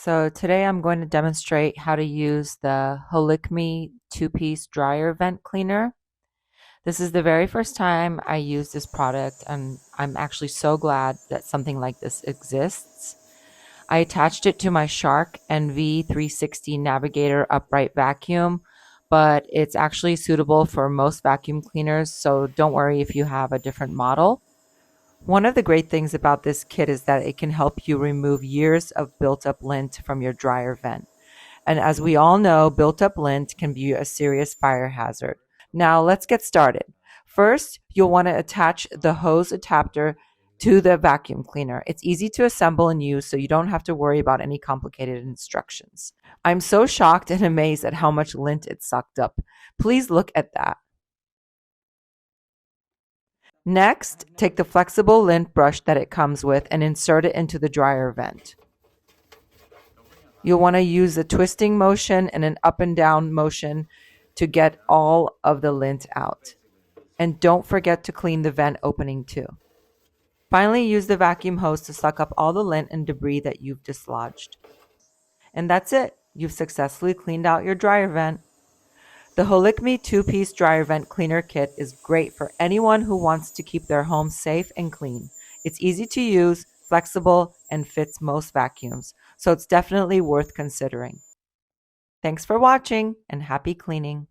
So today I'm going to demonstrate how to use the Holicme two-piece dryer vent cleaner. This is the very first time I use this product, and I'm actually so glad that something like this exists. I attached it to my Shark NV360 Navigator upright vacuum, but it's actually suitable for most vacuum cleaners, so don't worry if you have a different model. One of the great things about this kit is that it can help you remove years of built up lint from your dryer vent. And as we all know, built up lint can be a serious fire hazard. Now let's get started. First, you'll want to attach the hose adapter to the vacuum cleaner. It's easy to assemble and use, so you don't have to worry about any complicated instructions. I'm so shocked and amazed at how much lint it sucked up. Please look at that. Next, take the flexible lint brush that it comes with and insert it into the dryer vent. You'll want to use a twisting motion and an up and down motion to get all of the lint out. And don't forget to clean the vent opening too. Finally, use the vacuum hose to suck up all the lint and debris that you've dislodged. And that's it. You've successfully cleaned out your dryer vent. The Holicme two-piece dryer vent cleaner kit is great for anyone who wants to keep their home safe and clean. It's easy to use, flexible, and fits most vacuums, so it's definitely worth considering. Thanks for watching, and happy cleaning.